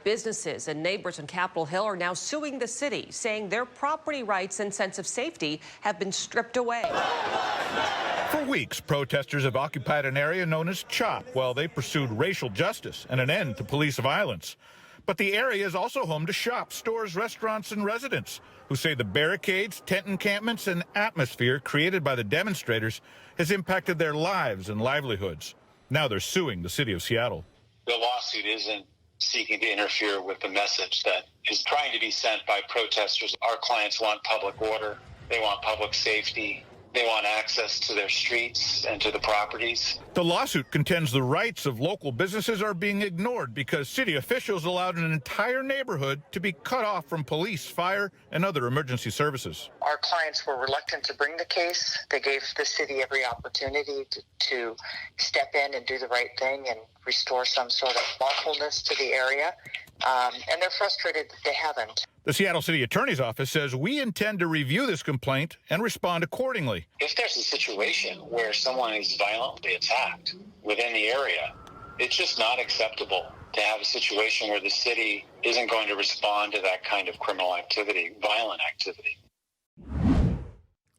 Businesses and neighbors on Capitol Hill are now suing the city, saying their property rights and sense of safety have been stripped away. For weeks, protesters have occupied an area known as CHOP while they pursued racial justice and an end to police violence. But the area is also home to shops, stores, restaurants, and residents who say the barricades, tent encampments, and atmosphere created by the demonstrators has impacted their lives and livelihoods. Now they're suing the city of Seattle. The lawsuit isn't seeking to interfere with the message that is trying to be sent by protesters. Our clients want public order. They want public safety. They want access to their streets and to the properties. The lawsuit contends the rights of local businesses are being ignored because city officials allowed an entire neighborhood to be cut off from police, fire, and other emergency services. Our clients were reluctant to bring the case. They gave the city every opportunity to step in and do the right thing and restore some sort of lawfulness to the area. And they're frustrated that they haven't. The Seattle City Attorney's Office says we intend to review this complaint and respond accordingly. If there's a situation where someone is violently attacked within the area, it's just not acceptable to have a situation where the city isn't going to respond to that kind of criminal activity, violent activity.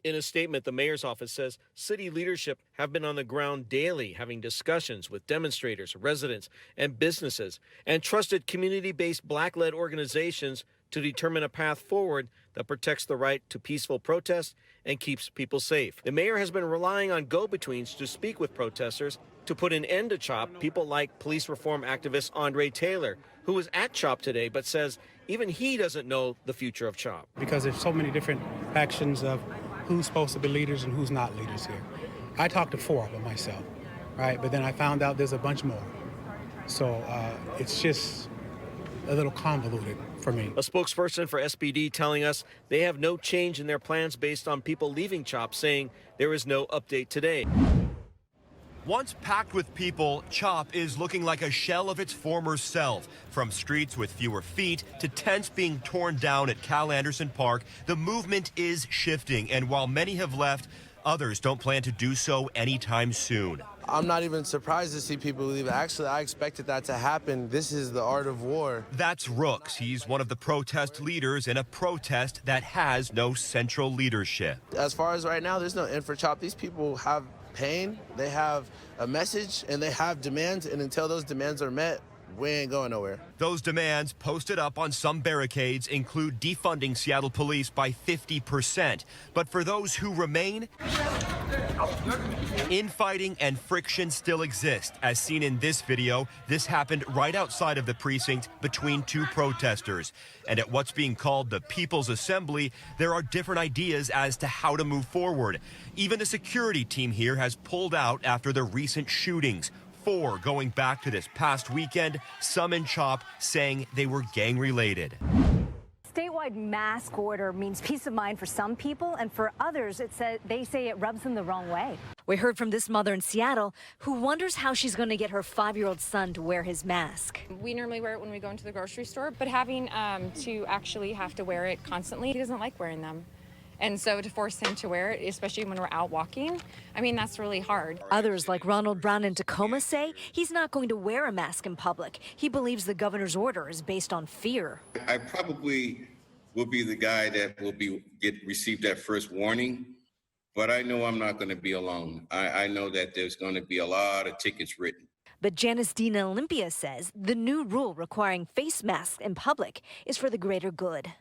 In a statement, the mayor's office says city leadership have been on the ground daily having discussions with demonstrators, residents, and businesses, and trusted community-based Black-led organizations to determine a path forward that protects the right to peaceful protest and keeps people safe. The mayor has been relying on go-betweens to speak with protesters to put an end to CHOP, people like police reform activist Andre Taylor, who was at CHOP today but says even he doesn't know the future of CHOP. Because there's so many different factions of who's supposed to be leaders and who's not leaders here. I talked to 4 of them myself, right? But then I found out there's a bunch more. So it's just a little convoluted for me. A spokesperson for SPD telling us they have no change in their plans based on people leaving CHOP, saying there is no update today. Once packed with people, CHOP is looking like a shell of its former self. From streets with fewer feet to tents being torn down at Cal Anderson Park, the movement is shifting. And while many have left, others don't plan to do so anytime soon. I'm not even surprised to see people leave. Actually, I expected that to happen. This is the art of war. That's Rooks. He's one of the protest leaders in a protest that has no central leadership. As far as right now, there's no end for CHOP. These people have pain, they have a message, and they have demands, and until those demands are met, we ain't going nowhere. Those demands posted up on some barricades include defunding Seattle police by 50%. But for those who remain, infighting and friction still exist. As seen in this video, this happened right outside of the precinct between 2 protesters. And at what's being called the People's Assembly, there are different ideas as to how to move forward. Even the security team here has pulled out after the recent shootings. 4 going back to this past weekend, some in CHOP saying they were gang-related. Statewide mask order means peace of mind for some people, and for others, they say it rubs them the wrong way. We heard from this mother in Seattle who wonders how she's going to get her 5-year-old son to wear his mask. We normally wear it when we go into the grocery store, but having to actually have to wear it constantly, he doesn't like wearing them. And so to force him to wear it, especially when we're out walking, I mean, that's really hard. Others like Ronald Brown in Tacoma say he's not going to wear a mask in public. He believes the governor's order is based on fear. I probably will be the guy that will receive that first warning, but I know I'm not going to be alone. I know that there's going to be a lot of tickets written. But Janice Dina Olympia says the new rule requiring face masks in public is for the greater good.